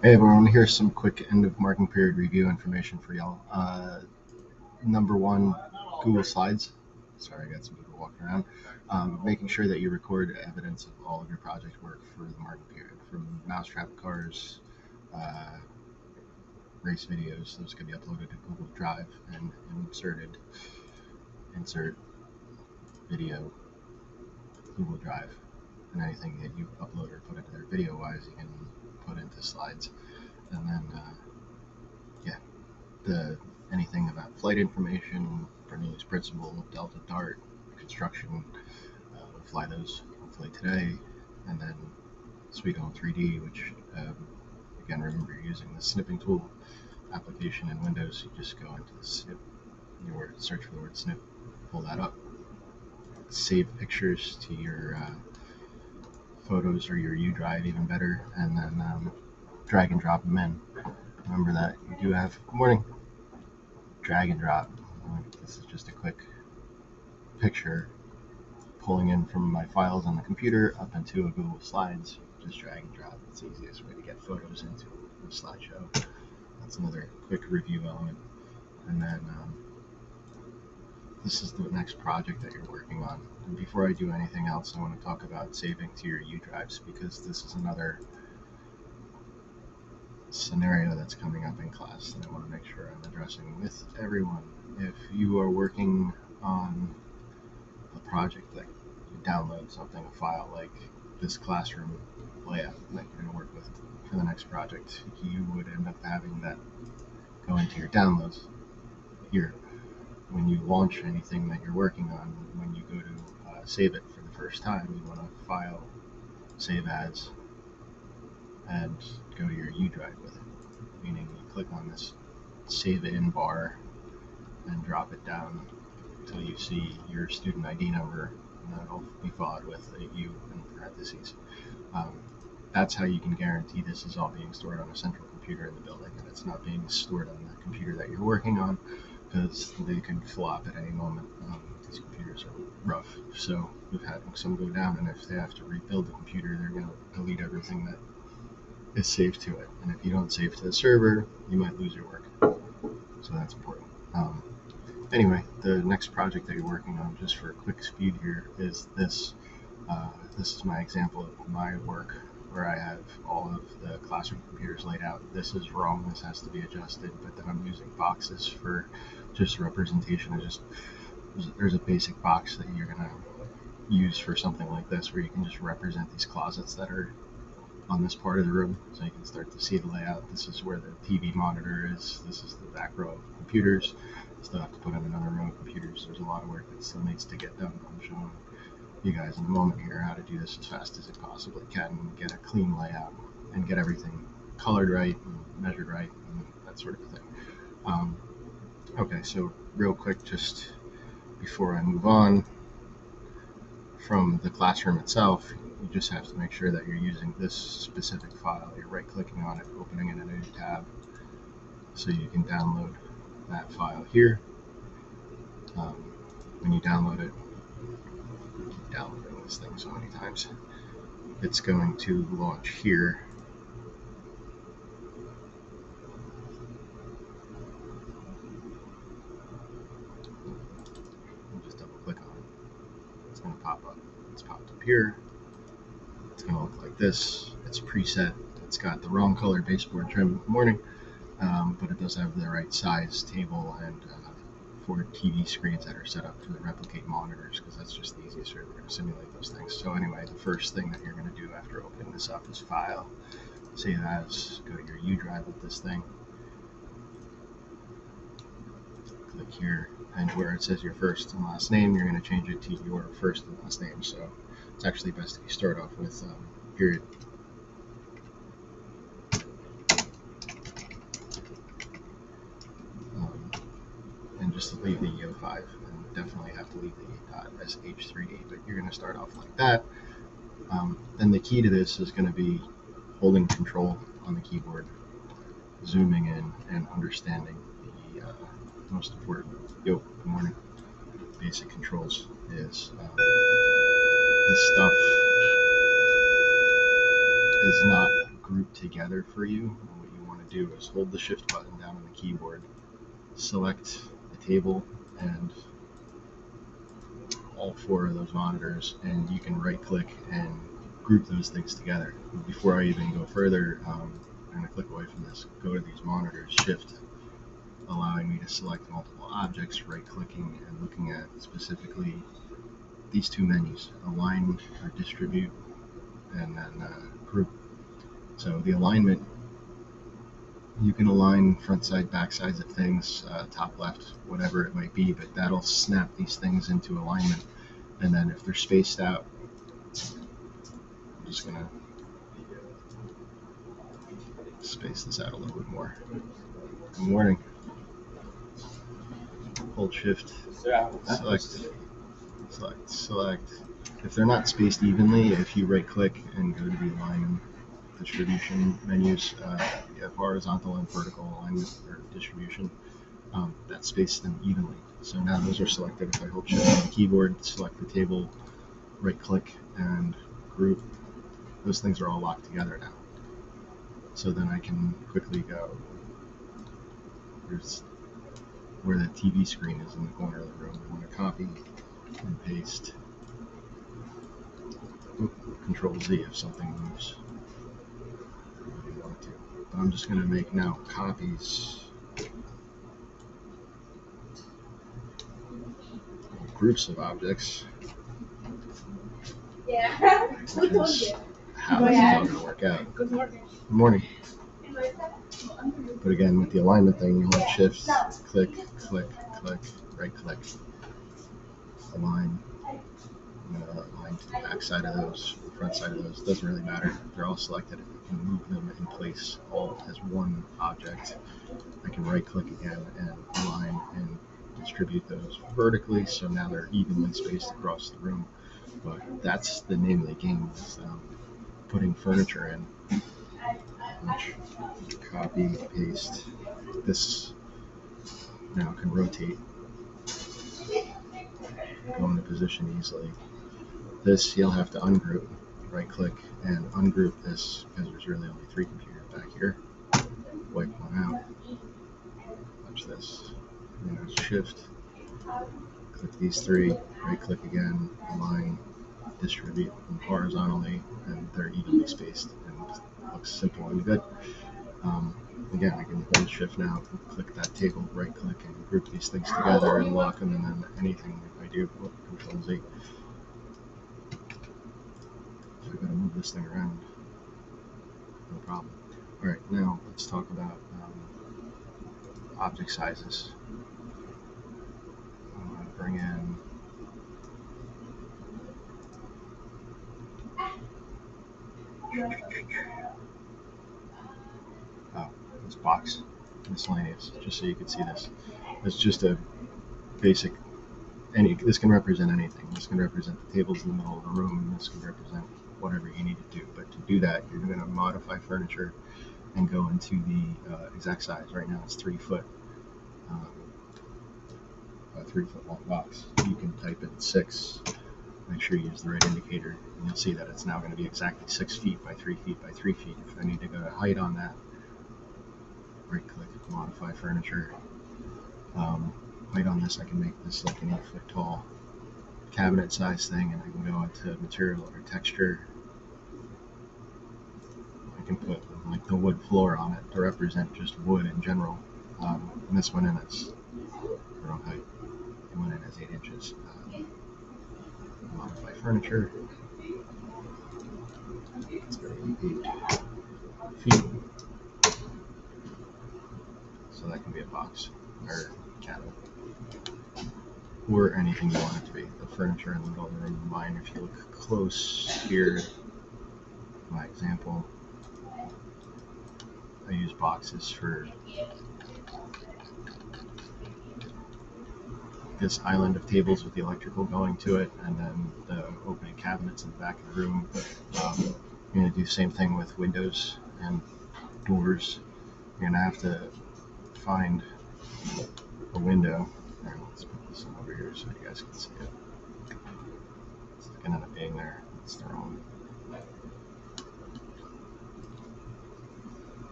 Hey everyone, here's some quick end of marking period review information for y'all. Number one, Google Slides. Sorry, I got some people walking around. Making sure that you record evidence of all of your project work for the marking period, from mousetrap cars, uh, race videos. Those can be uploaded to Google Drive and inserted. Insert video, Google Drive, and anything that you upload or put into there video-wise, you can put into Slides. And then, anything about flight information, Bernoulli's principle, Delta Dart, construction, we'll fly those hopefully today. And then SweetHome 3D, which again, remember you're using the snipping tool application in Windows. You just go into the snip, search for the word snip, pull that up, save pictures to your photos or your U drive, even better, and then drag and drop them in. Remember that you do have, good morning, drag and drop. This is just a quick picture pulling in from my files on the computer up into a Google Slides. Just drag and drop. It's the easiest way to get photos into a slideshow. That's another quick review element. And then this is the next project that you're working on. And before I do anything else, I want to talk about saving to your U drives, because this is another scenario that's coming up in class that I want to make sure I'm addressing with everyone. If you are working on a project that you download something, a file like this classroom layout that you're going to work with for the next project, you would end up having that go into your downloads here. When you launch anything that you're working on, when you go to save it for the first time, you want to file, save as, and go to your U drive with it. Meaning you click on this save in bar and drop it down until you see your student ID number, and that'll be followed with a U in parentheses. That's how you can guarantee this is all being stored on a central computer in the building, and it's not being stored on the computer that you're working on, because they can flop at any moment. These computers are rough, so we've had some go down, and if they have to rebuild the computer, they're going to delete everything that is saved to it. And if you don't save to the server, you might lose your work. So that's important. Anyway, the next project that you're working on, just for a quick speed here, is this. This is my example of my work where I have all of the classroom computers laid out. This is wrong. This has to be adjusted, but then I'm using boxes for just representation. There's a basic box that you're going to use for something like this, where you can just represent these closets that are on this part of the room, so you can start to see the layout. This is where the TV monitor is. This is the back row of computers. Still have to put in another row of computers. There's a lot of work that still needs to get done. I'm showing you guys in a moment here how to do this as fast as it possibly can, and get a clean layout and get everything colored right and measured right and that sort of thing. Okay, so real quick, just before I move on from the classroom itself, you just have to make sure that you're using this specific file. You're right-clicking on it, opening in a new tab, so you can download that file here. When you download it, downloading this thing so many times, it's going to launch here. Just double-click on it. It's going to pop up. It's popped up here. It's going to look like this. It's preset. It's got the wrong color baseboard trim. Good morning. But it does have the right size table and 4 TV screens that are set up to replicate monitors, because that's just the easiest way we're going to simulate those things. So anyway, the first thing that you're going to do after opening this up is file, save as, go to your U drive with this thing, click here, and where it says your first and last name, you're going to change it to your first and last name. So it's actually best if you start off with period. And just to leave the EO5, and definitely have to leave the .sh3d, but you're going to start off like that. Then the key to this is going to be holding control on the keyboard, zooming in, and understanding the most important, good morning, basic controls is this stuff is not grouped together for you to do is hold the shift button down on the keyboard, select the table and all 4 of those monitors, and you can right click and group those things together. Before I even go further, I'm going to click away from this, go to these monitors, shift, allowing me to select multiple objects, right clicking and looking at specifically these 2 menus, align or distribute, and then group. So the alignment, you can align front side, back sides of things, top left, whatever it might be, but that'll snap these things into alignment. And then if they're spaced out, I'm just gonna space this out a little bit more. Good morning. Hold shift, select. If they're not spaced evenly, if you right click and go to the align and distribution menus, you have horizontal and vertical alignment or distribution, that spaces them evenly. So now those are selected. If I hold shift on the keyboard, select the table, right click and group, those things are all locked together now. So then I can quickly go, here's where the TV screen is in the corner of the room. I want to copy and paste. Control Z if something moves. I want to. But I'm just going to make now copies, groups of objects. Yeah. Which is how this is all going to work out. Good morning. Good morning. But again, with the alignment thing, you hold shift, click, click, click, right click, align. Align to the back side of those, front side of those, doesn't really matter. They're all selected. I can move them in place all as one object. I can right click again and align and distribute those vertically, so now they're evenly spaced across the room. But that's the name of the game, is putting furniture in. Which, copy, paste. This now can rotate, go into position easily. This you'll have to ungroup, right click and ungroup this, because there's really only 3 computers back here. Wipe one out. Watch this. Shift, click these 3, right click again, align, distribute them horizontally, and they're evenly spaced and it looks simple and good. Again, I can hold shift now, click that table, right click and group these things together and lock them, and then anything I do, Control Z. So I gotta move this thing around, no problem. Alright, now let's talk about object sizes. I'm going to bring in this box, miscellaneous, just so you can see this. It's just a basic, this can represent anything. This can represent the tables in the middle of the room, and this can represent whatever you need to do. But to do that, you're going to modify furniture and go into the exact size. Right now it's 3 foot, a 3 foot long box. You can type in 6, make sure you use the right indicator, and you'll see that it's now going to be exactly 6 feet by 3 feet by 3 feet. If I need to go to height on that, right click, modify furniture. Height on this, I can make this like an 8 foot tall cabinet size thing, and I can go into material or texture. I can put like the wood floor on it to represent just wood in general. And this went in its wrong height. It went in as 8 inches. Modify furniture. It's going to be 8 feet. So that can be a box or cabinet, or anything you want it to be. The furniture in the middle of the room. Mine, if you look close here, my example, I use boxes for this island of tables with the electrical going to it, and then the opening cabinets in the back of the room. You're going to do the same thing with windows and doors. You're going to have to find a window. Right, let's put this over here so you guys can see it. It's going to end up being there. It's their own.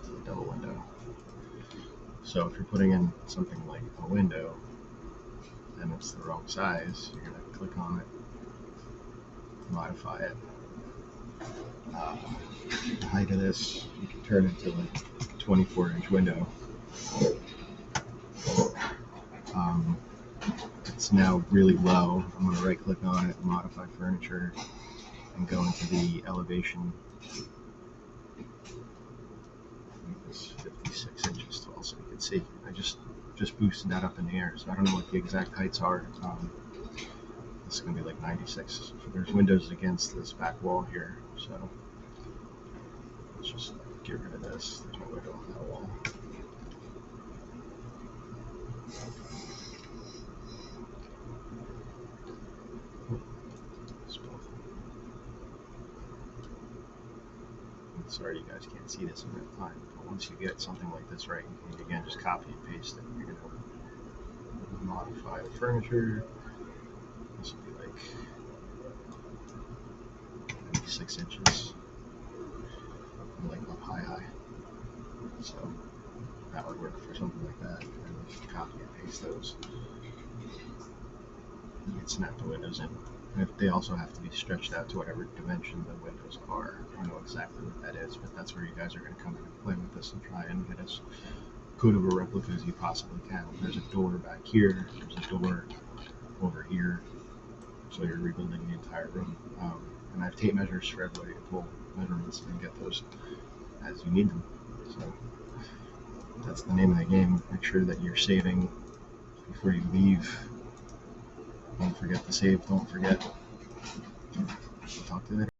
It's a double window. So if you're putting in something like a window and it's the wrong size, you're going to click on it, modify it. The height of this, you can turn it to like a 24-inch window. It's now really low. I'm going to right click on it, modify furniture, and go into the elevation. Make this 56 inches tall so you can see. I just boosted that up in the air, so I don't know what the exact heights are. This is going to be like 96. So there's windows against this back wall here, so let's just get rid of this. There's no window on that wall. Sorry you guys can't see this in real time, but once you get something like this right, you can again just copy and paste it. You're going to modify the furniture. This will be like 96 inches, and like up high. So that would work for something like that. And copy and paste those. You can snap the windows in. And they also have to be stretched out to whatever dimension the windows are. I don't know exactly what that is, but that's where you guys are going to come in and play with this and try and get as good of a replica as you possibly can. There's a door back here. There's a door over here. So you're rebuilding the entire room. And I have tape measures for everybody to pull measurements and get those as you need them. So that's the name of the game. Make sure that you're saving before you leave. Don't forget to save. Don't forget. Talk to you later.